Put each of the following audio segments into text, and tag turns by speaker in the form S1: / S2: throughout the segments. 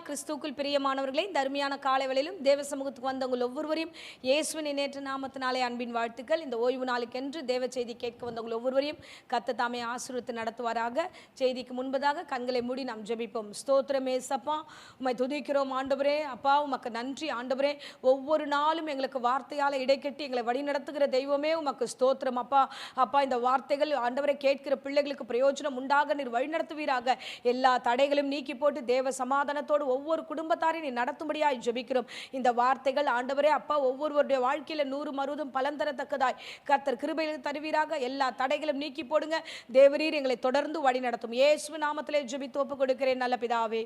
S1: கிறிஸ்துவுக்குள் பிரியமானவர்களே, இந்த அருமையான காலை வேளையிலும் தேவ சமூகத்துக்கு வந்தவங்க ஒவ்வொருவரையும் இயேசுவின் நேற்று நாமத்தினாலே அன்பின் வாழ்த்துக்கள். இந்த ஓய்வு நாளுக்கென்று தேவ செய்தி கேட்க வந்தவங்க ஒவ்வொருவரையும் கர்த்தர் தாமே ஆசீர்வதித்து நடத்துவாராக. செய்திக்கு முன்பதாக கண்களை மூடி நாம் ஜெபிப்போம். ஸ்தோத்திரம் ஏசப்பா, உம்மை துதிக்கிறோம் ஆண்டவரே. அப்பா உமக்கு நன்றி ஆண்டவரே. ஒவ்வொரு நாளும் எங்களுக்கு வார்த்தையால் இடைக்கட்டி எங்களை வழி நடத்துகிற தெய்வமே உமக்கு ஸ்தோத்திரம் அப்பா. அப்பா இந்த வார்த்தைகள் ஆண்டவரை கேட்கிற பிள்ளைகளுக்கு பிரயோஜனம் உண்டாக நீர் வழி நடத்துவீராக. எல்லா தடைகளும் நீக்கி போட்டு தேவ சமாதானத்தோடு ஒவ்வொரு குடும்பத்தாரையும் நீ நடத்தும்படியாய் ஜெபிக்கிறோம். இந்த வார்த்தைகள் ஆண்டவரே அப்பா ஒவ்வொருவருடைய வாழ்க்கையில 100 மருதும் பலன் தரத்தக்கதாய் கர்த்தர் கிருபையில் தருவீராக. எல்லா தடைகளும் நீக்கி போடுங்க. தேவரீர் எங்களை தொடர்ந்து வழி நடத்தும். இயேசுவின் நாமத்திலே ஜெபித்து ஒப்பு கொடுக்கிறேன் நல்ல பிதாவே.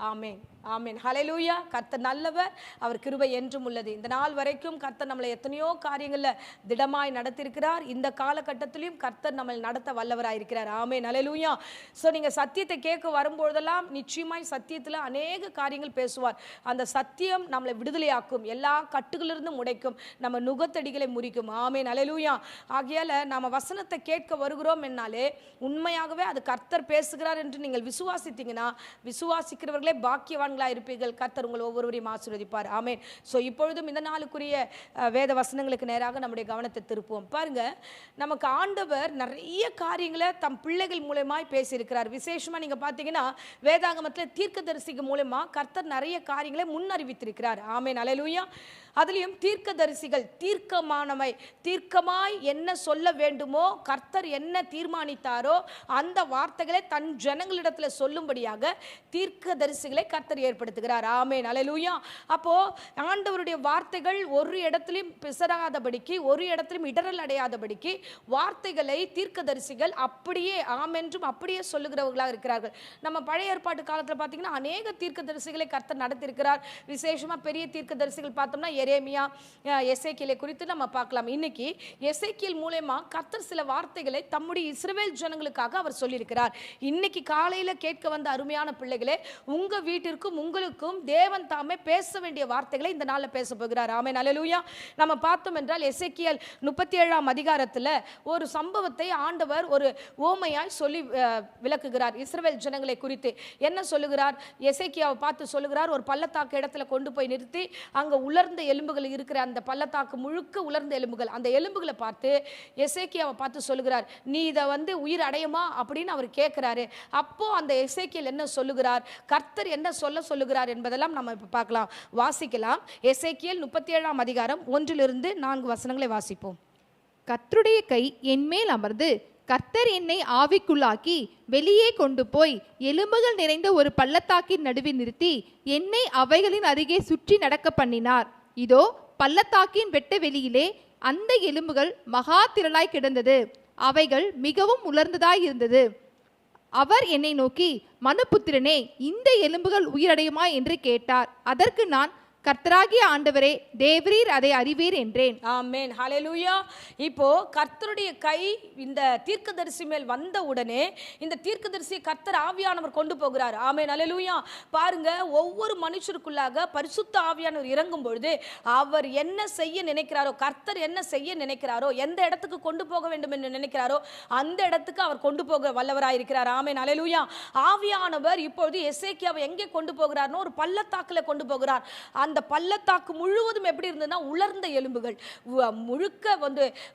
S1: ஆமென் ஆமென். ஹல்லேலூயா. கர்த்தர் நல்லவர், அவர் கிருபை என்றும் உள்ளது. இந்த நாள் வரைக்கும் கர்த்தர் நம்மளை எத்தனையோ காரியங்களில் திடமாய் நடத்தியிருக்கிறார். இந்த காலகட்டத்திலையும் கர்த்தர் நம்மளை நடத்த வல்லவராயிருக்கிறார். ஆமென் ஹல்லேலூயா. ஸோ நீங்கள் சத்தியத்தை கேட்க வரும்பொழுதெல்லாம் நிச்சயமாய் சத்தியத்தில் அநேக காரியங்கள் பேசுவார். அந்த சத்தியம் நம்மளை விடுதலையாக்கும், எல்லா கட்டுகளிலிருந்தும் உடைக்கும், நம்ம நுகத்தடிகளை முறிக்கும். ஆமென் ஹல்லேலூயா. ஆகையால் நம்ம வசனத்தை கேட்க வருகிறோம் என்னாலே உண்மையாகவே அது கர்த்தர் பேசுகிறார் என்று நீங்கள் விசுவாசித்தீங்கன்னா விசுவாசிக்கிறவர்கள் பாக்கியவான்களா இருப்பீர்கள். கர்த்தர் உங்கள் ஒவ்வொருவரையும் ஆசீர்வதிப்பார். ஆமென். ஸோ இப்பொழுதும் இந்த நாளுக்குரிய வேத வசனங்களுக்கு நேராக நம்முடைய கவனத்தை திருப்புவோம். பாருங்க, நமக்கு ஆண்டவர் நிறைய காரியங்களை தம் பிள்ளைகள் மூலமாய் பேசியிருக்கிறார். விசேஷமா நீங்க பார்த்தீங்கன்னா வேதாகமத்தில் தீர்க்கதரிசிக்கு மூலமா கர்த்தர் நிறைய காரியங்களை முன்னறிவித்திருக்கிறார். ஆமென் ஹல்லேலூயா. அதுலேயும் தீர்க்கதரிசிகள் தீர்க்கமானவை, தீர்க்கமாய் என்ன சொல்ல வேண்டுமோ கர்த்தர் என்ன தீர்மானித்தாரோ அந்த வார்த்தைகளை தன் ஜனங்களிடத்தில் சொல்லும்படியாக தீர்க்கதரிசிகளை கர்த்தர் ஏற்படுத்துகிறார். ஆமென் ஹல்லேலூயா. அப்போ ஆண்டவருடைய வார்த்தைகள் ஒரு இடத்திலும் பிசராதபடிக்கு, ஒரு இடத்திலும் இடரல் அடையாதபடிக்கு வார்த்தைகளை தீர்க்கதரிசிகள் அப்படியே ஆமென்றும் அப்படியே சொல்லுகிறவர்களாக இருக்கிறார்கள். நம்ம பழைய ஏற்பாட்டு காலத்தில் பார்த்தீங்கன்னா அநேக தீர்க்கதரிசிகளை கர்த்தர் நடத்தியிருக்கிறார். விசேஷமாக பெரிய தீர்க்கதரிசிகள் பார்த்தோம்னா எரேமியா, எசேக்கியேலை குறித்து நம்ம பார்க்கலாம். இன்னைக்கு எசேக்கியேல் மூலமா கர்த்தர் சில வார்த்தைகளை தம்முடைய இஸ்ரவேல் ஜனங்களுக்காக அவர் சொல்லியிருக்கிறார். இன்னைக்கு காலையில கேட்க வந்த அருமையான பிள்ளைகளே, உங்க வீட்டிற்கும் உங்களுக்கும் தேவன் தாமே பேச வேண்டிய வார்த்தைகளை இந்த நாளில் பேச போகிறார். ஆமென் ஹல்லேலூயா. நம்ம பார்த்தோம் என்றால் எசேக்கியேல் 37ஆம் அதிகாரத்தில் ஒரு சம்பவத்தை ஆண்டவர் ஒரு ஓமையாய் சொல்லி விளக்குகிறார். இஸ்ரவேல் ஜனங்களை குறித்து என்ன சொல்லுகிறார்? எசேக்கியாவை பார்த்து சொல்லுகிறார், ஒரு பள்ளத்தாக்கு இடத்துல கொண்டு போய் நிறுத்தி அங்க உலர்ந்த எலும்புகள் இருக்கிற அந்த பள்ளத்தாக்கு முழுக்க உலர்ந்த எலும்புகள், அந்த எலும்புகளை பார்த்து எசேக்கியாவை பார்த்து சொல்லுகிறார், நீ இதை உயிர் அடையுமா அப்படின்னு அவர் கேட்கிறாரு. அப்போ அந்த எசேக்கியேல் என்ன சொல்லுகிறார், கர்த்தர் என்ன சொல்லுகிறார் என்பதெல்லாம் நம்ம இப்ப பார்க்கலாம், வாசிக்கலாம். எசேக்கியேல் 37ஆம் அதிகாரம் 1-4 வசனங்களை வாசிப்போம்.
S2: கர்த்தருடைய கை என்மேல் அமர்ந்து கர்த்தர் என்னை ஆவிக்குள்ளாக்கி வெளியே கொண்டு போய் எலும்புகள் நிறைந்த ஒரு பள்ளத்தாக்கின் நடுவில் நிறுத்தி என்னை அவைகளின் அருகே சுற்றி நடக்க பண்ணினார். இதோ பள்ளத்தாக்கின் வெட்ட வெளியிலே அந்த எலும்புகள் மகா திரளாய் கிடந்தது, அவைகள் மிகவும் உலர்ந்ததாய் இருந்தது. அவர் என்னை நோக்கி, மனுபுத்திரனே, இந்த எலும்புகள் உயிரடையுமா என்று கேட்டார். அதற்கு நான், கர்த்தராகிய ஆண்டவரே, தேவரீர் அதை அறிவீர் என்றேன்.
S1: ஆமென் ஹல்லேலூயா. இப்போ கர்த்தருடைய கை இந்த தீர்க்கதரிசி மேல் வந்த உடனே இந்த தீர்க்கதரிசியை கர்த்தர் ஆவியானவர் கொண்டு போகிறார். ஆமென் ஹல்லேலூயா. பாருங்க, ஒவ்வொரு மனுஷருக்குள்ளாக பரிசுத்த ஆவியானவர் இறங்கும் பொழுது அவர் என்ன செய்ய நினைக்கிறாரோ, கர்த்தர் என்ன செய்ய நினைக்கிறாரோ, எந்த இடத்துக்கு கொண்டு போக வேண்டும் என்று நினைக்கிறாரோ அந்த இடத்துக்கு அவர் கொண்டு போக வல்லவராய் இருக்கிறார். ஆமென் ஹல்லேலூயா. ஆவியானவர் இப்பொழுது எசேக்கியாவை எங்கே கொண்டு போகிறார்னோ ஒரு பள்ளத்தாக்குல கொண்டு போகிறார். அந்த பள்ளத்தாக்கு முழுவதும் எப்படி இருந்ததுன்னா உலர்ந்த எலும்புகள், முழுக்க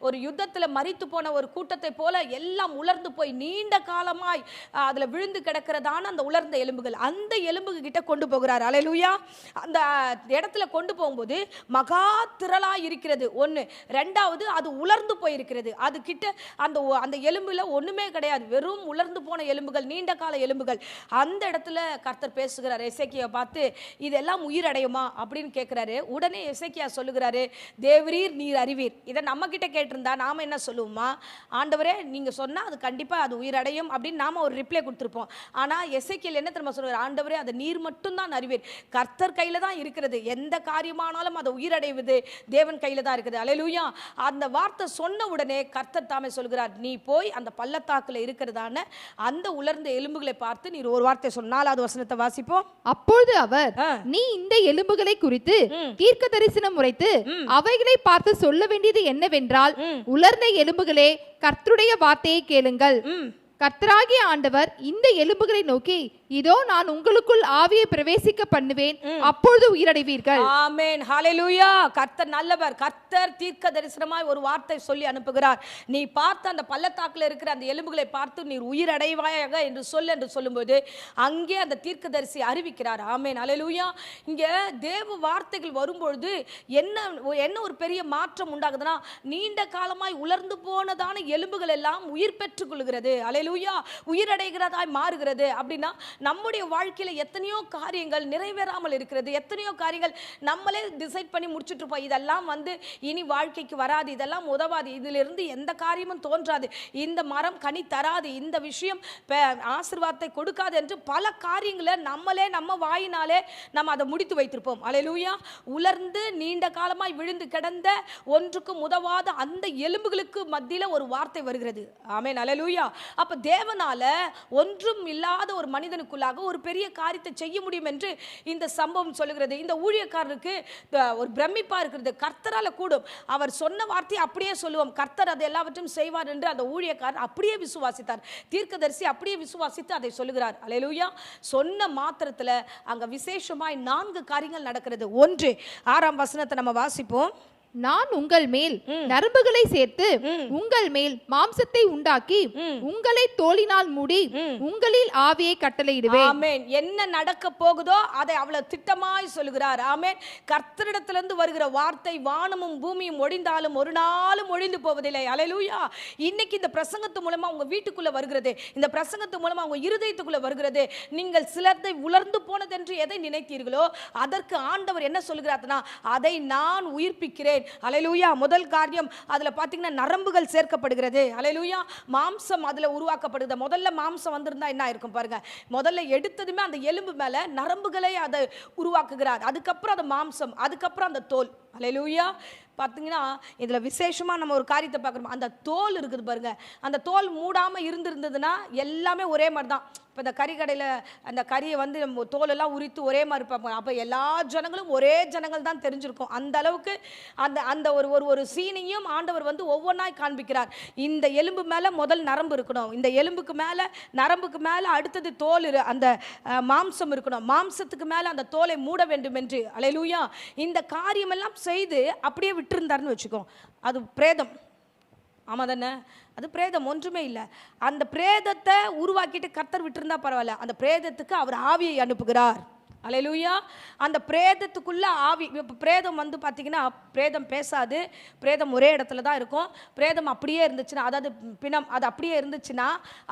S1: ஒரு யுத்தத்தில் மரித்து போன ஒரு கூட்டத்தை போல எல்லாம் உலர்ந்து போய் நீண்ட காலமாய் அதுல விழுந்து கிடக்கிறதான அந்த உலர்ந்த எலும்புகள், அந்த எலும்பு கிட்ட கொண்டு போகிறார். ஹல்லேலூயா. அந்த இடத்துல கொண்டு போகும்போது மகா திரளாய் இருக்கிறது ஒன்று, ரெண்டாவது அது உலர்ந்து போயிருக்கிறது. அது கிட்ட அந்த எலும்புல ஒண்ணுமே கிடையாது, வெறும் உலர்ந்து போன எலும்புகள், நீண்ட கால எலும்புகள். அந்த இடத்துல கர்த்தர் பேசுகிறார் எசேக்கியாவை பார்த்து, இதெல்லாம் உயிரடையுமா அப்படின்னு கேட்கிறாரு. உடனே எசேக்கியா சொல்லுகிறாரு, தேவரீர் நீர் அறிவீர். இதை நம்ம கிட்ட கேட்டிருந்தா நாம என்ன சொல்லுவோமா, ஆண்டவரே நீங்க சொன்னா அது கண்டிப்பா அது உயிரடையும் அப்படின்னு நாம ஒரு ரிப்ளை கொடுத்துருப்போம். ஆனா எசேக்கியேல் என்ன தெரியுமா சொல்றாரு, ஆண்டவரே அதை நீர் மட்டும் தான் அறிவீர், கர்த்தர் கையில தான் இருக்கிறது, எந்த காரியமானாலும் அதை உயிரடைவது தேவன் கையில தான் இருக்குது. ஹல்லேலூயா. அந்த வார்த்தை சொன்ன உடனே கர்த்தர் தாமே சொல்கிறார், நீ போய் அந்த பள்ளத்தாக்குல இருக்கிறதான அந்த உலர்ந்த எலும்புகளை பார்த்து நீர் ஒரு வார்த்தை சொன்ன. 4வது வசனத்தை வாசிப்போம்.
S2: அப்பொழுது அவர், நீ இந்த எலும்புகளை குறித்து தீர்க்க தரிசனம் உரைத்து அவைகளை பார்த்து சொல்ல வேண்டியது என்னவென்றால், உலர்ந்த எலும்புகளே, கர்த்தருடைய வார்த்தையை கேளுங்கள். கர்த்தராகிய ஆண்டவர் இந்த எலும்புகளை நோக்கி, இதோ நான் உங்களுக்குள் ஆவியை பிரவேசிக்க பண்ணுவேன், அப்பொழுது உயிரடைவீர்கள்.
S1: ஆமென், ஹalleluya. கர்த்தர் நல்லவர். கர்த்தர் தீர்க்க தரிசனமாய் ஒரு வார்த்தை சொல்லி அனுப்புகிறார். நீ பார்த்த அந்த பள்ளத்தாக்குல இருக்கிற அந்த எலும்புகளை பார்த்து நீர் உயிரடைவாயாக என்று சொல்லும்போது அங்கே அந்த தீர்க்கதரிசி அறிவிக்கிறார். ஆமென், ஹalleluya. இங்க தேவ வார்த்தைகள் வரும்பொழுது என்ன ஒரு பெரிய மாற்றம் உண்டாகுதுன்னா, நீண்ட காலமாய் உலர்ந்து போனதான எலும்புகள் எல்லாம் உயிர் பெற்றுக் கொள்கிறது. ஹalleluya. உயிரடைகிறதாய் மாறுகிறது. அப்படின்னா நம்முடைய வாழ்க்கையில எத்தனையோ காரியங்கள் நிறைவேறாமல் இருக்கிறது. எத்தனையோ காரியங்கள் நம்மளே டிசைட் பண்ணி முடிச்சுட்டு இருப்போம். இதெல்லாம் இனி வாழ்க்கைக்கு வராது, இதெல்லாம் உதவாது, இதிலிருந்து எந்த காரியமும் தோன்றாது, இந்த மரம் கனி தராது, இந்த விஷயம் ஆசீர்வாதத்தை கொடுக்காது என்று பல காரியங்களை நம்மளே நம்ம வாயினாலே நம்ம அதை முடித்து வைத்திருப்போம். ஹல்லேலூயா. உலர்ந்து நீண்ட காலமாய் விழுந்து கிடந்த ஒன்றுக்கும் உதவாத அந்த எலும்புகளுக்கு மத்தியில ஒரு வார்த்தை வருகிறது. ஆமென், ஹல்லேலூயா. அப்ப தேவனால ஒன்றும் இல்லாத ஒரு மனிதனுக்குள்ளாக ஒரு பெரிய காரியத்தை செய்ய முடியும் என்று இந்த சம்பவம் சொல்லுகிறது. இந்த ஊழியக்காரருக்கு ஒரு பிரமிப்பா இருக்கிறது. கர்த்தரால கூடும், அவர் சொன்ன வார்த்தையை அப்படியே சொல்லுவோம், கர்த்தர் அதை எல்லாவற்றையும் செய்வார் என்று அந்த ஊழியக்காரர் அப்படியே விசுவாசித்தார். தீர்க்கதரிசி அப்படியே விசுவாசித்து அதை சொல்லுகிறார். ஹல்லேலூயா. சொன்ன மாத்திரத்துல அங்க விசேஷமாய் 4 காரியங்கள் நடக்கிறது. 1 6ஆம் வசனத்தை நம்ம வாசிப்போம்.
S2: நான் உங்கள் மேல் நரம்புகளை சேர்த்து உங்கள் மேல் மாம்சத்தை உண்டாக்கி உங்களை தோலினால் மூடி உங்களில் ஆவியை கட்டளையிடுவேன்.
S1: ஆமென். என்ன நடக்க போகுதோ அதை அவ்வளவு திட்டமாய் சொல்லுகிறார். ஆமென். கர்த்தரிடத்திலிருந்து வருகிற வார்த்தை வானமும் பூமியும் ஒழிந்தாலும் ஒரு நாளும் ஒழிந்து போவதில்லை. ஹல்லேலூயா. இன்னைக்கு இந்த பிரசங்கத்து மூலமா உங்க வீட்டுக்குள்ள வருகிறது, இந்த பிரசங்கத்து மூலமா உங்க இருதயத்துக்குள்ள வருகிறது. நீங்கள் சிலரை உலர்ந்து போனதென்று எதை நினைத்தீர்களோ அதற்கு ஆண்டவர் என்ன சொல்லுகிறார்னா, அதை நான் உயிர்ப்பிக்கிறேன். ஹல்லேலூயா. முதல் காரியம் அதுல பாத்தீங்கன்னா நரம்புகள் சேர்க்கப்படுகிறது. ஹல்லேலூயா. மாம்சம் அதுல உருவாக்கப்படுது. முதல்ல மாம்சம் வந்திருந்தா என்ன இருக்கும் பாருங்க. முதல்ல எடுத்ததுமே அந்த எலும்பு மேல நரம்புகளை அதை உருவாக்குகிறார். அதுக்கப்புறம் அந்த மாம்சம், அதுக்கப்புறம் அந்த தோல். ஹல்லேலூயா. பார்த்தீங்கன்னா இதில் விசேஷமாக நம்ம ஒரு காரியத்தை பார்க்குறோம். அந்த தோல் இருக்குது பாருங்க, அந்த தோல் மூடாமல் இருந்திருந்ததுன்னா எல்லாமே ஒரே மாதிரி தான். இப்போ இந்த கறிக்கடையில் அந்த கறியை தோலெல்லாம் உரித்து ஒரே மாதிரி பார்ப்போம். அப்போ எல்லா ஜனங்களும் ஒரே ஜனங்கள் தான் தெரிஞ்சிருக்கும். அந்த அளவுக்கு அந்த அந்த ஒரு ஒரு சீனையும் ஆண்டவர் ஒவ்வொன்றாய் காண்பிக்கிறார். இந்த எலும்பு மேலே முதல் நரம்பு இருக்கணும், இந்த எலும்புக்கு மேலே நரம்புக்கு மேலே அடுத்தது தோல், அந்த மாம்சம் இருக்கணும், மாம்சத்துக்கு மேலே அந்த தோலை மூட வேண்டும் என்று. ஹல்லேலூயா. இந்த காரியமெல்லாம் செய்து அப்படியே விட்டுருந்தாருன்னு வச்சுக்கோ, அது பிரேதம். ஆமா தானே, அது பிரேதம், ஒன்றுமே இல்லை. அந்த பிரேதத்தை உருவாக்கிட்டு கர்த்தர் விட்டுருந்தா பரவாயில்ல, அந்த பிரேதத்துக்கு அவர் ஆவியை அனுப்புகிறார். ஹல்லேலூயா. அந்த பிரேதத்துக்குள்ள ஆவி. இப்போ பிரேதம் பார்த்தீங்கன்னா பிரேதம் பேசாது, பிரேதம் ஒரே இடத்துல தான் இருக்கும். பிரேதம் அப்படியே இருந்துச்சுன்னா, அதாவது பிணம் அது அப்படியே இருந்துச்சுன்னா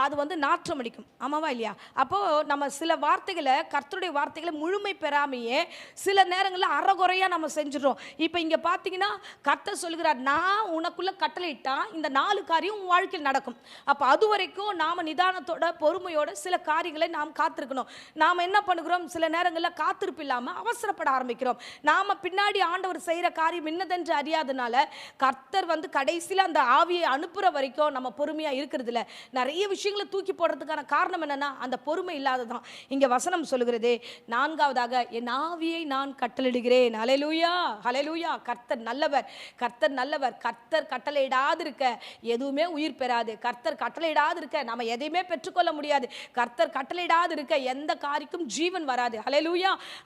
S1: அது நாற்றம் அடிக்கும். ஆமாவா இல்லையா? அப்போது நம்ம சில வார்த்தைகளை, கர்த்தருடைய வார்த்தைகளை முழுமை பெறாமையே சில நேரங்களில் அறகுறையாக நம்ம செஞ்சிடறோம். இப்போ இங்கே பார்த்தீங்கன்னா கர்த்தர் சொல்கிறார், நான் உனக்குள்ள கட்டளையிட்டா இந்த 4 காரியம் உன் வாழ்க்கையில் நடக்கும். அப்போ அது வரைக்கும் நாம் நிதானத்தோட பொறுமையோட சில காரியங்களை நாம் காத்திருக்கணும். நாம் என்ன பண்ணுகிறோம், சில நேரங்கள் காத்திருப்பு இல்லாம அவசரப்பட ஆரம்பிக்கிறோம். நாம பின்னாடி ஆண்டவர் செய்யற காரியம் என்னதென்று அறியாதனால கர்த்தர் கடைசியில அந்த ஆவியை அனுப்புற வரைக்கும் நம்ம பொறுமையா இருக்கிறது இல்ல. நிறைய விஷயங்களை தூக்கி போடுறதுக்கான காரணம் என்னன்னா அந்த பொறுமை இல்லாததான். இங்க வசனம் சொல்லுகிறது, 4வதாக என் ஆவியை நான் கட்டளையிடுகிறேன். ஹல்லேலூயா, ஹல்லேலூயா. கர்த்தர் நல்லவர், கர்த்தர் நல்லவர். கர்த்தர் கட்டளையிடாது இருக்க எதுவுமே உயிர் பெறாது. கர்த்தர் கட்டளையிடாது இருக்க நம்ம எதையுமே பெற்றுக்கொள்ள முடியாது. கர்த்தர் கட்டளையிடாது இருக்க எந்த காரியம் ஜீவன் வராது. ஹல்லேலூயா.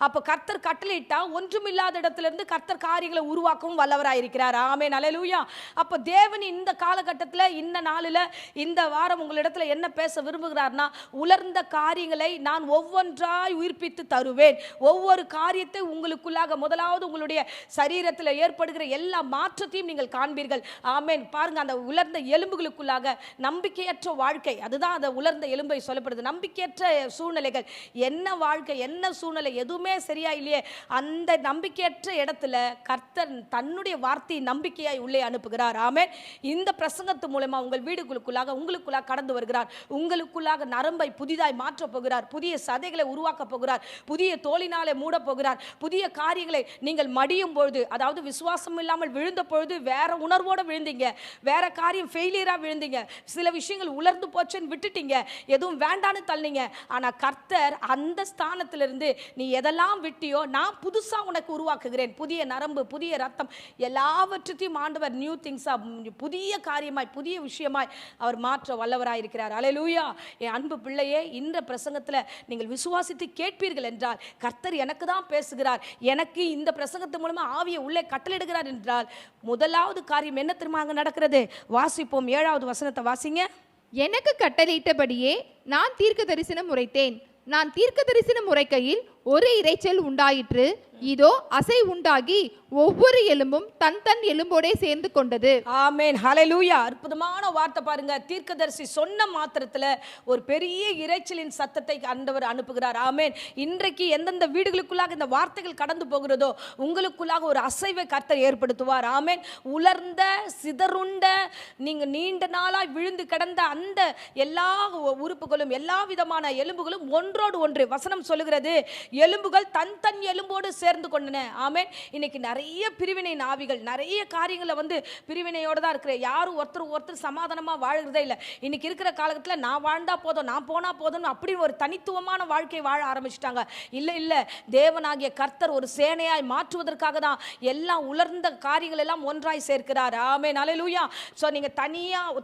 S1: அப்ப கர்த்தர் கட்டளையிட்டா ஒன்றுமில்லாத இடத்துல இருந்து கர்த்தர் காரியங்களை உருவாக்கவும் வல்லவராயிருக்கிறார். ஆமென், ஹல்லேலூயா. அப்ப தேவன் இந்த காலகட்டத்தில், இந்த நாளில், இந்த வாரம் உங்களிடத்துல என்ன பேச விரும்புகிறார்னா, உலர்ந்த காரியங்களை நான் ஒவ்வொன்றாய் உயிர்ப்பித்து தருவேன். ஒவ்வொரு காரியத்தை உங்களுக்குள்ளாக முதலாவது உங்களுடைய சரீரத்தில் ஏற்படுகிற எல்லா மாற்றத்தையும் நீங்கள் காண்பீர்கள். ஆமென். பாருங்க, அந்த உலர்ந்த எலும்புகளுக்குள்ளாக நம்பிக்கையற்ற வாழ்க்கை, அதுதான் அந்த உலர்ந்த எலும்பை சொல்லப்படுது. நம்பிக்கையற்ற சூழ்நிலைகள், என்ன வாழ்க்கை, என்ன சூழ்நிலை, எதுவுமே சரியா இல்லையே, அந்த நம்பிக்கையற்ற இடத்துல கர்த்தர் தன்னுடைய வார்த்தையை நம்பிக்கையாய் உள்ளே அனுப்புகிறார். ஆமென். இந்த பிரசங்கத்து மூலமா உங்கள் வீடுகளுக்குள்ளாக உங்களுக்குள்ளாக கடந்து வருகிறார். உங்களுக்குள்ளாக நரம்பை புதிதாய் மாற்ற போகிறார். புதிய சதைகளை உருவாக்க போகிறார். புதிய தோலினாலே மூட போகிறார். புதிய காரியங்களை நீங்கள் மடியும் பொழுது, அதாவது விசுவாசம் இல்லாமல் விழுந்த பொழுது வேற உணர்வோடு விழுந்தீங்க, வேற காரியம் ஃபெயிலியரா விழுந்தீங்க, சில விஷயங்கள் உலர்ந்து போச்சுன்னு விட்டுட்டீங்க, எதுவும் வேண்டான்னு தள்ளினீங்க. ஆனா கர்த்தர் அந்த ஸ்தானத்திலிருந்து நீ எதெல்லாம் விட்டியோ நான் புதுசா உனக்கு உருவாக்குகிறேன். புதிய நரம்பு, புதிய ரத்தம், எல்லாவற்றையும் ஆண்டவர் நியூ திங்ஸா, புதிய காரியமாய், புதிய விஷயமாய் அவர் மாற்ற வல்லவராய் இருக்கிறார். அல்லேலூயா. என் அன்பு பிள்ளையே, இந்த பிரசங்கத்துல நீங்கள் விசுவாசித்து கேட்பீர்கள் என்றால், கர்த்தர் எனக்கு தான் பேசுகிறார், எனக்கு இந்த பிரசங்கத்து மூலமா ஆவியை உள்ளே கட்டளையிடுகிறார் என்றால், முதலாவது காரியம் என்ன தெரியுமா அங்க நடக்கிறது? வாசிப்போம். 7வது வசனத்தை வாசிங்க.
S2: எனக்கு கட்டளையிட்டபடியே நான் தீர்க்க தரிசனம் உரைத்தேன். நான் தீர்க்க தரிசனம் உரைக்கையில் ஒரு இரைச்சல் உண்டாயிற்று. இதோ அசை உண்டாகி ஒவ்வொரு எலும்பும் தன் தன் எலும்போடே சேர்ந்து கொண்டது.
S1: ஆமென். ஹல்லேலூயா. அற்புதமான வார்த்தை பாருங்க. தீர்க்கதரிசி சொன்ன மாத்திரத்துல ஒரு பெரிய இரைச்சலின் சத்தத்தை ஆண்டவர் அனுப்புகிறார். ஆமென். இன்றைக்கு எந்தெந்த வீடுகளுக்குள்ளாக இந்த வார்த்தைகள் கடந்து போகிறதோ உங்களுக்குள்ளாக ஒரு அசைவை கர்த்தர் ஏற்படுத்துவார். ஆமென். உலர்ந்த, சிதறுண்ட, நீங்க நீண்ட நாளாய் விழுந்து கிடந்த அந்த எல்லா உறுப்புகளும், எல்லா விதமான எலும்புகளும் ஒன்றோடு ஒன்று, வசனம் சொல்லுகிறது, எலும்புகள் தன் தன் எலும்போடு சேர்ந்து கொண்டன. ஆமென். இன்னைக்கு நிறைய பிரிவினை ஆவிகள், நிறைய காரியங்களை பிரிவினையோட தான் இருக்கிற. யாரும் ஒருத்தர் சமாதானமா வாழ்கிறதே இல்லை. இன்னைக்கு இருக்கிற காலகட்டத்தில் நான் வாழ்ந்தா போதும், நான் போனா போதும், அப்படி ஒரு தனித்துவமான வாழ்க்கையை வாழ ஆரம்பிச்சிட்டாங்க. இல்ல, தேவனாகிய கர்த்தர் ஒரு சேனையாய் மாற்றுவதற்காக தான் எல்லாம் உலர்ந்த காரியங்கள் எல்லாம் ஒன்றாய் சேர்க்கிறார். ஆமென். அல்லேலூயா. சோ நீங்க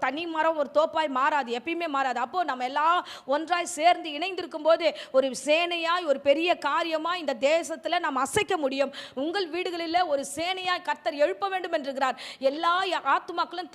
S1: தனி மரம் ஒரு தோப்பாய் மாறாது, எப்பயுமே மாறாது. அப்போ நம்ம எல்லாம் ஒன்றாய் சேர்ந்து இணைந்திருக்கும் போது ஒரு சேனையாய், ஒரு பெரிய காரியமாய் இந்த தேசத்துல நாம் அசைக்க முடியும். உங்கள் வீடுகளில் ஒரு சேனையாய் கர்த்தர் எழுப்ப வேண்டும் என்கிறார். எல்லா ஆத்துமாக்களும்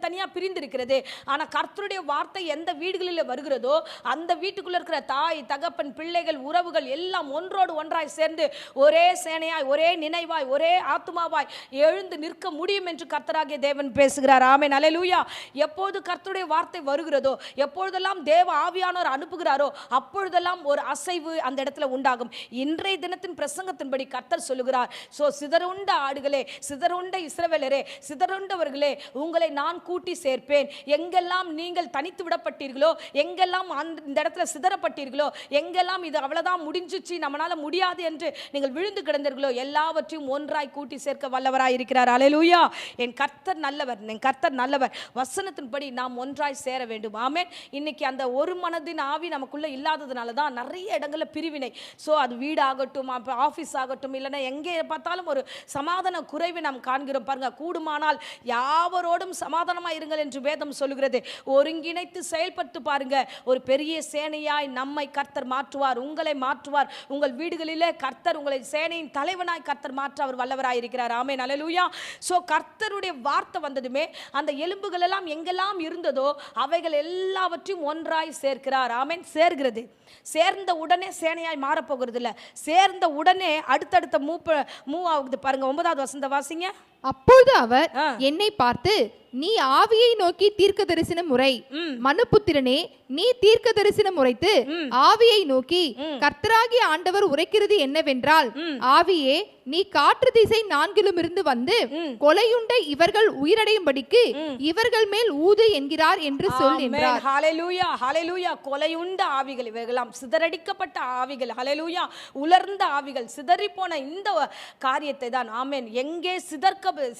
S1: தனியா பிரிந்திருக்கிறது. ஆனா கர்த்தருடைய வார்த்தை எந்த வீடுகளில் வருகிறதோ அந்த வீட்டுக்குள்ள இருக்கிற தாய், தகப்பன், பிள்ளைகள், உறவுகள் எல்லாம் ஒன்றோடு ஒன்றாய் சேர்ந்து ஒரே சேனையாய், ஒரே நினைவாய், ஒரே ஆத்துமாவாய் எழுந்து நிற்க முடியும் என்று கர்த்தராகிய தேவன் பேசுகிறார். ஆமென். அல்லேலூயா. எப்போது கர்த்தருடைய வார்த்தை வருகிறதோ, எப்பொழுதெல்லாம் தேவ ஆவியானவர் அனுப்புகிறாரோ அப்பொழுதெல்லாம் ஒரு அசைவு அந்த இடத்துல உண்டாகும். இன்றைய தினத்தின் பிரசங்கத்தின்படி கர்த்தர் சொல்லுகிறார், சோ சிதறுண்ட ஆடுகளே, சிதறுண்ட இஸ்ரவேலரே, சிதறுண்டவர்களே, உங்களை நான் கூட்டி சேர்ப்பேன். எங்கெல்லாம் நீங்கள் தனித்து விடப்பட்டீர்களோ, எங்கெல்லாம் இந்த இடத்துல சிதறப்பட்டீர்களோ, எங்கெல்லாம் இது அவ்வளவுதான் முடிஞ்சிச்சு, நம்மளால முடியாது என்று நீங்கள் விழுந்து கிடந்தீர்களோ, எல்லாவற்றையும் ஒன்றாய் கூட்டி சேர்க்க வல்லவராய் இருக்கிறார். அல்லேலூயா. என் கர்த்தர் நல்லவர், என் கர்த்தர் நல்லவர். வசனத்தின்படி நாம் ஒன்றாய் சேர வேண்டும். ஆமென். இன்னைக்கு அந்த ஒரு மனதின் ஆவி நமக்குள்ள இல்லாததுனால தான் நிறைய இடங்கள்ல பிரிவினை. சோ அது வீடாகட்டும், ஆபீஸ் ஆகட்டும், இல்லைன்னா எங்கே பார்த்தாலும் ஒரு சமாதான குறைவை நாம் காண்கிறோம். பாருங்க, கூடுமானால் யாவரோடும் சமாதானமா இருங்கள் என்று வேதம் சொல்லுகிறது. ஒருங்கிணைத்து செயல்பட்டு பாருங்க, ஒரு பெரிய சேனையாய் நம்மை கர்த்தர் மாற்றுவார், உங்களை மாற்றுவார். உங்கள் வீடுகளிலே கர்த்தர் உங்களை சேனையின் தலைவனாய் கர்த்தர் மாற்ற அவர் வல்லவராய் இருக்கிறார். ஆமென். அல்லேலூயா. சோ கர்த்தருடைய வார்த்தை வந்ததுமே அந்த எலும்புகள் எல்லாம் எங்கெல்லாம் இருந்ததோ அவைகள் எல்லாவற்றையும் ஒன்றாய் சேர்க்கிறார். ஆமென். சேர்கிறது. சேர்ந்த உடனே சேனையாய் மாறப்போகிறது இல்ல, சேர்ந்த உடனே அடுத்தடுத்த மூவ் ஆகுது. பாருங்க, 9வது வசனத்தை வாசிங்க.
S2: அப்பொழுது அவர் என்னை பார்த்து, நீ ஆவியை நோக்கி தீர்க்க தரிசனம் உரை. மனுபுத்திரனே, நீ தீர்க்க தரிசனம் உரைத்து ஆவியை நோக்கி, கர்த்தராகிய ஆண்டவர் உரைக்கிறது என்னவென்றால், ஆவியே, நீ காற்று திசை 4லும் இருந்து வந்து கொலையுண்ட இவர்கள் உயிரடையும்படிக்கு இவர்கள் மேல் ஊது என்கிறார் என்று சொல் என்றார்.
S1: ஹல்லேலூயா. ஹல்லேலூயா. கொலையுண்ட ஆவிகள் இவைகளாம், சிதறடிக்கப்பட்ட ஆவிகள், ஹல்லேலூயா, உலர்ந்த ஆவிகள், சிதறி போன இந்த காரியத்தை தான். ஆமென். எங்கே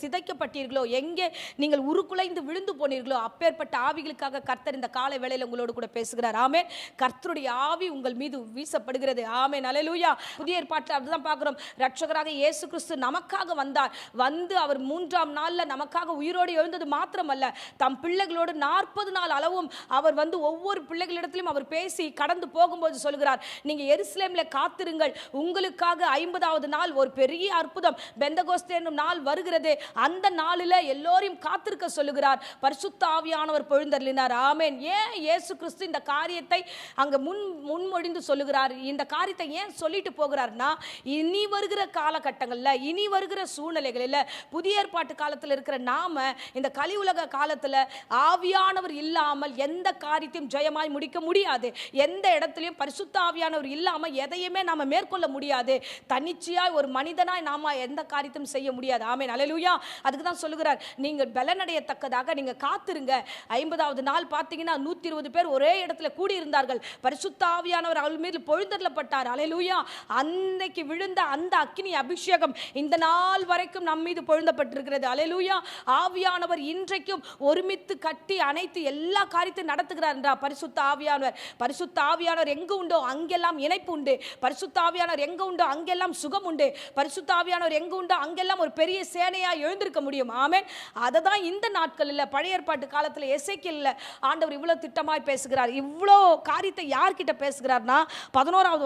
S1: சிதைக்கப்பட்டீர்களோ, எங்கே நீங்கள் உருக்குலைந்து விழுந்து போனீர்களோ, அப்பேற்பட்ட ஆவிகளுக்காக கர்த்தர் இந்த காலை வேளையில் உங்களோடு கூட பேசுகிறார். ஆமென். கர்த்தருடைய ஆவி உங்கள் மீது வீசப்படுகிறது. ஆமென். அல்லேலூயா. புதிய ஏற்பாட்டில் அதுதான் பார்க்கிறோம். ரட்சகராக இயேசு கிறிஸ்து நமக்காக வந்தார். வந்து அவர் 3ஆம் நாள்ல நமக்காக உயிரோடு எழுந்தது மாத்திரமல்ல, தம் பிள்ளைகளோடு 40 நாள் அளவும் அவர் ஒவ்வொரு பிள்ளைகளிடத்திலும் அவர் பேசி கடந்து போகும்போது சொல்கிறார், நீங்க எருசலேமிலே காத்திருங்கள், உங்களுக்காக 50வது நாள் ஒரு பெரிய அற்புதம், பெந்தகோஸ்தே என்னும் நாள் வருகிறது. அந்த நாளில் எல்லோரையும் காத்திருக்க சொல்லுகிறார். பரிசுத்த ஆவியானவர் பொழிந்தருளினார். ஆமென். ஏன் இயேசு கிறிஸ்து இந்த காரியத்தை அங்க முன்மொழிந்து சொல்லுகிறார்? இந்த காரியத்தை ஏன் சொல்லிட்டு போகிறார்னா, இனி வருகிற காலகட்டங்கள்ல, இனி வருகிற சூழ்நிலைகளில், புதிய ஏற்பாட்டு காலத்தில் இருக்கிற நாம இந்த கலியுலக காலத்துல ஆவியானவர் இல்லாமல் எந்த காரியத்தையும் ஜெயமாய் முடிக்க முடியாது. எந்த இடத்திலையும் பரிசுத்த ஆவியானவர் இல்லாமல் எதையுமே நாம மேற்கொள்ள முடியாது. தனிச்சையாய் ஒரு மனிதனாய் நாம எந்த காரியத்தையும் செய்ய முடியாது. ஆமென். அல்லேலூயா. அல்லேலூயா. அதுக்கு தான் சொல்லுகிறார், நீங்கள் பலனடையத்தக்கதாக நீங்க காத்திருங்க. 50வது நாள் பார்த்தீங்கன்னா 120 பேர் ஒரே இடத்துல கூடி இருந்தார்கள். பரிசுத்த ஆவியானவர் அவர்கள் மீது பொழிந்தருளப்பட்டார். அல்லேலூயா. அன்னைக்கு விழுந்த அந்த அக்கினி அபிஷேகம் இந்த நாள் வரைக்கும் நம் மீது பொழிந்தப்பட்டிருக்கிறது. அல்லேலூயா. ஆவியானவர் இன்றைக்கும் ஒருமித்து கட்டி அனைத்து எல்லா காரியத்தையும் நடத்துகிறார் என்றார் பரிசுத்த ஆவியானவர். பரிசுத்த ஆவியானவர் எங்கு உண்டோ அங்கெல்லாம் இணைப்பு உண்டு. பரிசுத்த ஆவியானவர் எங்கு உண்டோ அங்கெல்லாம் சுகம் உண்டு. பரிசுத்த ஆவியானவர் எங்கு உண்டோ அங்கெல்லாம் ஒரு பெரிய சேனையா எழுந்திருக்க முடியும். ஆமென். அதை தான் இந்த நாட்களில் பழைய ஏற்பாட்டு காலத்தில் எசேக்கியேலில் ஆண்டவர் இவ்வளவு திட்டமாய் பேசுகிறார். இவ்வளோ காரியத்தை யார்கிட்ட பேசுகிறார்னா 11வது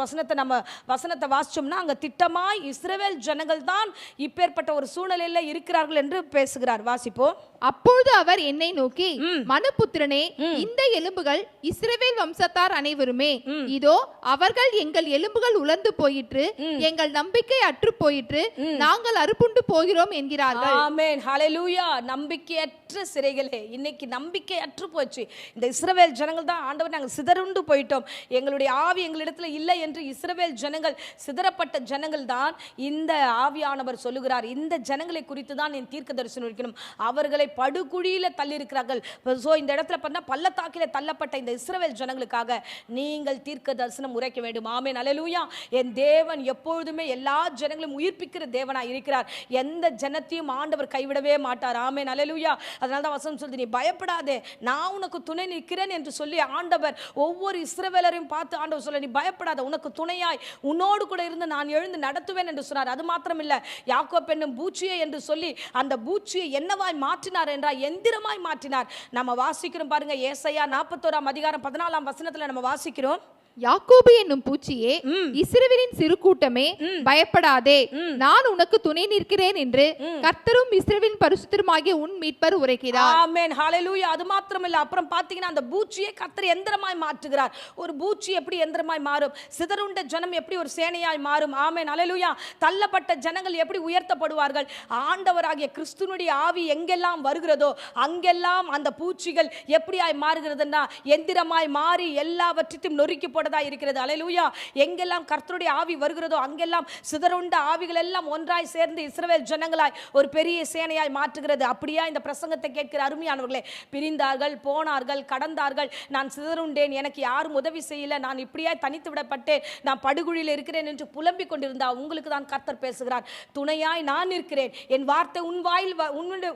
S1: வசனத்தை வாசிச்சோம்னா அங்க திட்டமாய் இஸ்ரவேல் ஜனங்கள் தான் இப்பேற்பட்ட ஒரு சூழ்நிலையில் இருக்கிறார்கள் என்று பேசுகிறார். வாசிப்போம்.
S2: அப்பொழுது அவர் என்னை நோக்கி, மனுபுத்திரனே, இந்த எலும்புகள் இஸ்ரவேல் வம்சத்தார் அனைவருமே, இதோ அவர்கள் எங்கள் எலும்புகள் உலர்ந்து போயிற்று, எங்கள் நம்பிக்கை அற்று போயிற்று, நாங்கள் அறுப்புண்டு போகிறோம் என்கிறார்கள்.
S1: ஆமென். ஹல்லேலூயா. நம்பிக்கையற்ற சிறைகளே, இன்னைக்கு நம்பிக்கை அற்று போச்சு. இந்த இஸ்ரவேல் ஜனங்கள் தான் ஆண்டவர் நாங்கள் சிதறுண்டு போயிட்டோம், எங்களுடைய ஆவி எங்களிடத்துல இல்லை என்று இஸ்ரவேல் ஜனங்கள், சிதறப்பட்ட ஜனங்கள் தான் இந்த ஆவியானவர் சொல்லுகிறார். இந்த ஜனங்களை குறித்து தான் என் தீர்க்க தரிசனம் இருக்கணும். அவர்களை படுகுழியில தள்ளி இருக்கிறார்கள். சோ இந்த இடத்துல பார்த்தா பள்ளத்தாக்கில தள்ளப்பட்ட இந்த இஸ்ரவேல் ஜனங்களுக்காக நீங்கள் தீர்க்க தரிசனம் உரைக்க வேண்டும். ஆமென். அல்லேலூயா. என் தேவன் எப்பொழுதுமே எல்லா ஜனங்களையும் உயிர்ப்பிக்கிற தேவனாய் இருக்கிறார். எந்த ஜனத்தையும் ஆண்டவர் கைவிடவே மாட்டார். ஆமென். அல்லேலூயா. அதனால தான் வசனம் சொல்லுது, நீ பயப்படாதே, நான் உனக்கு துணை நிற்கிறேன் என்று சொல்லி ஆண்டவர் ஒவ்வொரு இஸ்ரவேலரையும் பார்த்து ஆண்டவர் சொல்ல, நீ பயப்படாத, உனக்கு துணையாய் உன்னோடு கூட இருந்து நான் எழுந்து நடத்துவேன் என்று சொன்னார். அது மாத்திரமில்லை, யாக்கோப் என்னும் பூச்சியை என்று சொல்லி அந்த பூச்சியை என்னவாய் மாற்றினார் என்றால் எந்திரமாய் மாற்றினார். நம்ம வாசிக்கிறோம் பாருங்க, ஏசாயா 41ஆம் அதிகாரம் 14ஆம் வசனத்துல நம்ம வாசிக்கிறோம்,
S2: யாக்கோபு என்னும் பூச்சியே, இஸ்ரவேலின் சிறு கூட்டமே, பயப்படாதே, நான் உனக்கு துணை நிற்கிறேன் என்று கர்த்தரும் இஸ்ரவேலின் பரிசுத்தருமாகிய உன் மீட்பர் உரைக்கிறார்.
S1: ஆமென். ஹல்லேலூயா. அது மாத்திரமில்லை, அப்புறம் பாத்தீங்கன்னா அந்த பூச்சியை கர்த்தர் எந்திரமாய் மாற்றுகிறார். ஒரு பூச்சி எப்படி எந்திரமாய் மாறும், சிதறுண்ட ஜனம் எப்படி ஒரு சேனையாய் மாறும். ஆமென். ஹல்லேலூயா. தள்ளப்பட்ட ஜனங்கள் எப்படி உயர்த்தப்படுவார்கள். ஆண்டவராகிய கிறிஸ்துனுடைய ஆவி எங்கெல்லாம் வருகிறதோ அங்கெல்லாம் அந்த பூச்சிகள் எப்படியாய் மாறுகிறதுன்னா எந்திரமாய் மாறி எல்லாவற்றையும் நொறுக்கி இருக்கிறது. அல்லேலூயா. எங்கெல்லாம் கர்த்தருடைய ஆவி வருகிறதோ அங்கெல்லாம் சிதறுண்ட ஆவிகள் எல்லாம் ஒன்றாய் சேர்ந்து இஸ்ரவேல் ஜனங்களாய் ஒரு பெரிய சேனையாய் மாற்றுகிறது. அப்படியா இந்த பிரசங்கத்தை கேட்கிற அருமையானவர்களே, பிரிந்தார்கள், போனார்கள், கடந்தார்கள், நான் சிதறுண்டேன், எனக்கு யாரும் உதவி செய்யல, நான் இப்படியாய் தனித்து விடப்பட்டேன், நான் படுகுழியில் இருக்கிறேன் என்று புலம்பிக் கொண்டிருந்தா உங்களுக்கு தான் கர்த்தர் பேசுகிறார். துணையாய் நான் இருக்கிறேன். என் வார்த்தை உன் வாயில்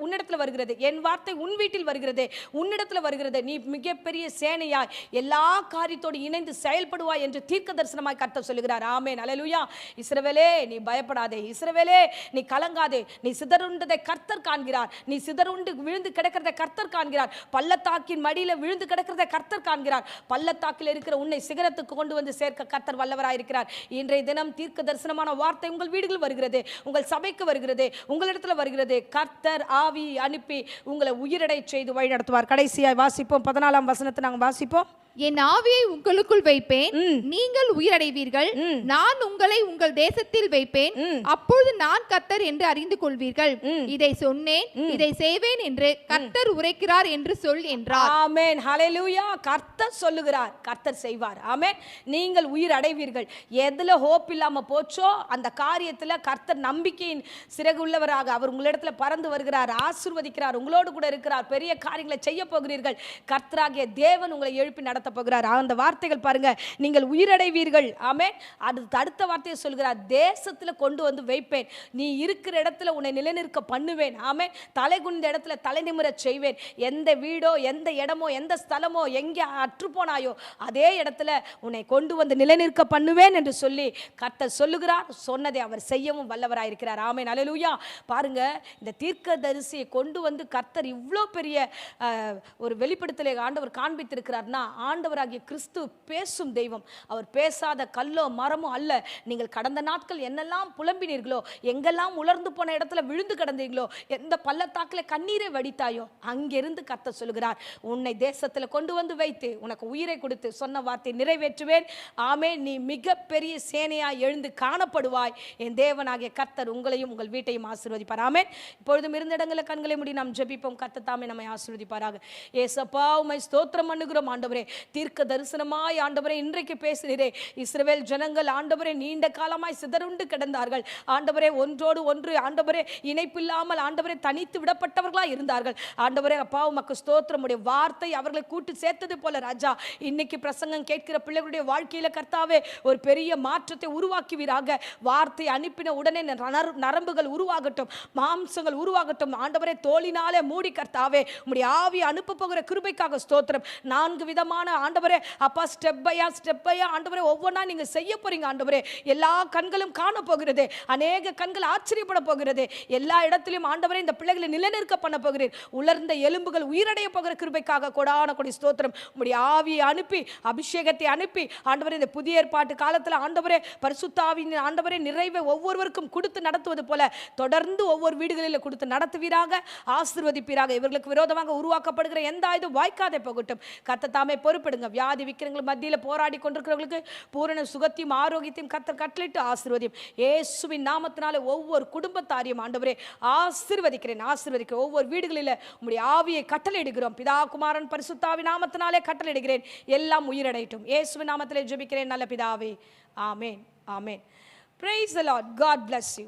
S1: உன்னிடத்தில் வருகிறது, என் வார்த்தை உன் வீட்டில் வருகிறது, உன்னிடத்தில் வருகிறது. நீ மிகப்பெரிய சேனையாய் எல்லா காரியத்தோடு இணைந்து செயல்படுவாய் என்று தீர்க்க தரிசனமாய் கர்த்தர் சொல்லுகிறார். ஆமென். அல்லேலூயா. இஸ்ரவேலே, நீ பயப்படாதே, இஸ்ரவேலே நீ கலங்காதே, நீ சிதறுண்டதை கர்த்தர் காண்கிறார், நீ சிதறுண்டு விழுந்து கிடக்கிறதை கர்த்தர் காண்கிறார், பள்ளத்தாக்கின் மடியில விழுந்து கிடக்கிறதை கர்த்தர் காண்கிறார், பள்ளத்தாக்கில் இருக்கிற உன்னை சிகரத்துக்கு கொண்டு வந்து சேர்க்க கர்த்தர் வல்லவராய் இருக்கிறார். இன்றைய தினம் தீர்க்க தரிசனமான வார்த்தை உங்கள் வீடுகள் வருகிறது, உங்கள் சபைக்கு வருகிறது, உங்களிடத்துல வருகிறது. கர்த்தர் ஆவி அனுப்பி உங்களை உயிரடை செய்து வழி நடத்துவார். கடைசியாய் வாசிப்போம், 14ஆம் வசனத்தை நாங்கள் வாசிப்போம்.
S2: என் ஆவியை உங்களுக்குள் வைப்பேன், நீங்கள் உயிரடைவீர்கள், நான் உங்களை உங்கள் தேசத்தில் வைப்பேன், அப்பொழுது நான் கர்த்தர் என்று அறிந்து கொள்வீர்கள். இதை சொன்னேன், இதை செய்வேன் என்று கர்த்தர் உரைக்கிறார் என்று சொல் என்றார்.
S1: ஆமென். ஹல்லேலூயா. கர்த்தர் சொல்லுகிறார், கர்த்தர் செய்வார். ஆமென். நீங்கள் உயிர் அடைவீர்கள். எதுல ஹோப் இல்லாம போச்சோ அந்த காரியத்துல கர்த்தர் நம்பிக்கையின் சிறகு உள்ளவராக அவர் உங்களிடத்துல பறந்து வருகிறார், ஆசீர்வதிக்கிறார், உங்களோடு கூட இருக்கிறார், பெரிய காரியங்களை செய்ய போகிறீர்கள். கர்த்தராகிய தேவன் உங்களை எழுப்பி நடத்த போகிறார். அந்த வார்த்தைகள் பாருங்க, நீங்கள் உயிரடைவீர்கள். ஆமென். அடுத்த வார்த்தையை சொல்கிறார், தேசத்துல கொண்டு வந்து வைப்பேன், நீ இருக்கிற இடத்துல உன்னை நிலைநிற்க பண்ணுவேன். ஆமென். தலை குனிந்த இடத்துல தலை நிமிர செய்வேன். எந்த வீடோ, எந்த இடமோ, எந்த ஸ்தலமோ எங்கே அற்று போனாயோ அதே இடத்துல உன்னை கொண்டு வந்து நிலைநிற்க பண்ணுவேன் என்று சொல்லி கர்த்தர் சொல்லுகிறார். சொன்னதை அவர் செய்யவும் வல்லவராயிருக்கிறார். ஆமென். அல்லேலூயா. பாருங்க, இந்த தீர்க்கதரிசியை கொண்டு வந்து கர்த்தர் இவ்வளோ பெரிய ஒரு வெளிப்படுத்தலை ஆண்டவர் காண்பித்திருக்கிறார்னா, ஆண்டவராகிய கிறிஸ்து பேசும் தெய்வம். அவர் பேசாத கல்லோ மரமோ அல்ல. நீங்கள் கடந்த நாட்கள் என்னெல்லாம் புலம்பினீர்களோ, எங்கெல்லாம் உலர்ந்து போன இடத்துல விழுந்து கிடந்தீங்களோ, எந்த பள்ளத்தாக்கில் கண்ணீரை வடித்தாயோ அங்கிருந்து கர்த்தர் சொல்கிறார், உன்னை தேசத்தில் கொண்டு வந்து வைத்து உனக்கு உயிரை கொடுத்து சொன்ன வார்த்தை நிறைவேற்றுவேன். ஆமே. நீ மிகப்பெரிய சேனையாய் எழுந்து காணப்படுவாய். என் தேவனாகிய கர்த்தர் உங்களையும் உங்கள் வீட்டையும் ஆசீர்வதிப்பார். ஆமென். இப்பொழுதும் இருந்த இடங்களில் கண்களை மூடி நாம் ஜெபிப்போம். கர்த்தர் தாமே நம்மை ஆசீர்வதிப்பாராக. ஏசப்பா, உம்மை ஸ்தோத்திரம் பண்ணுகிறோம் ஆண்டவரே. தீர்க்க தரிசனமாய் ஆண்டவரே இன்றைக்கு பேசுகிறே. இஸ்ரவேல் ஜனங்கள் ஆண்டவரே நீண்ட காலமாய் சிதறுண்டு கிடந்தார்கள் ஆண்டவரே, ஒன்றோடு ஒன்று ஆண்டவரே இணைப்பில்லாமல் ஆண்டவரே தனித்து விடப்பட்டவர்களாய் இருந்தார்கள் ஆண்டவரே. அப்பா உமக்கு ஸ்தோத்திரம். உடைய வார்த்தை அவர்களை கூட்டி சேர்த்தது போல ராஜா, இன்னைக்கு பிரசங்கம் கேட்கிற பிள்ளைகளுடைய வாழ்க்கையில கர்த்தாவே ஒரு பெரிய மாற்றத்தை உருவாக்குவீராக. வார்த்தை அனுப்பின உடனே நரம்புகள் உருவாகட்டும், மாம்சங்கள் உருவாகட்டும் ஆண்டவரே. தோளினாலே மூடி கர்த்தாவே உம்முடைய ஆவி அனுப்ப போகிற கிருபைக்காக ஸ்தோத்திரம். 4 விதமான ஆண்டவரே அப்பா ஸ்டெப் பையா ஆண்டவரே ஒவ்வொன்றா நீங்க செய்ய போறீங்க ஆண்டவரே. எல்லா கண்களும் காண போகிறது, அநேக கண்கள் ஆச்சரியப்பட போகிறது. எல்லா இடத்திலும் ஆண்டவரே இந்த பிள்ளைகளை நிலைநிற்க பண்ண போகிறீர். உலர்ந்த எலும்புகள் உயிரடைய போகிற கிருபைக்காக கொடான கொடி ஸ்தோத்திரம். உம்முடைய ஆவியை அனுப்பி அபிஷேகத்தை அனுப்பி ஆண்டவரே இந்த புதிய ஏற்பாட்டு காலத்தில் ஆண்டவரே பரிசுத்த ஆவியின் ஆண்டவரே நிறைவை ஒவ்வொருவருக்கும் கொடுத்து நடத்துவது போல தொடர்ந்து ஒவ்வொரு வீடுகளில் கொடுத்து நடத்துவீராக, ஆசீர்வதிப்பீராக. இவர்களுக்கு விரோதமாக உருவாக்கப்படுகிற எந்த ஆயுதம் வாய்க்காதே போகட்டும். கர்த்தர் தாமே பொறுப்படுங்க. வியாதி விக்கிரங்கள் மத்தியில் போராடி கொண்டிருக்கிறவர்களுக்கு பூரண சுகத்தையும் ஆரோக்கியத்தையும் கர்த்தர் கட்டளையிட்டு ஆசீர்வதியும். இயேசுவின் நாமத்தினாலே ஒவ்வொரு குடும்பத்தாரையும் ஆண்டவரே ஆசீர்வதிக்கிறேன். ஒவ்வொரு வீடுகளில் உம்முடைய ஆவியை கட்டளையிடுகிறோம். பிதா குமாரன் பரிசுத்த ஆவி நாமத்தினாலே கட்டளையிடுகிறேன். எல்லாம் உயிரடையட்டும். இயேசுவின் நாமத்திலே ஜெபிக்கிறேன் நல்ல பிதாவே. ஆமென், ஆமென். Praise the Lord. God bless you.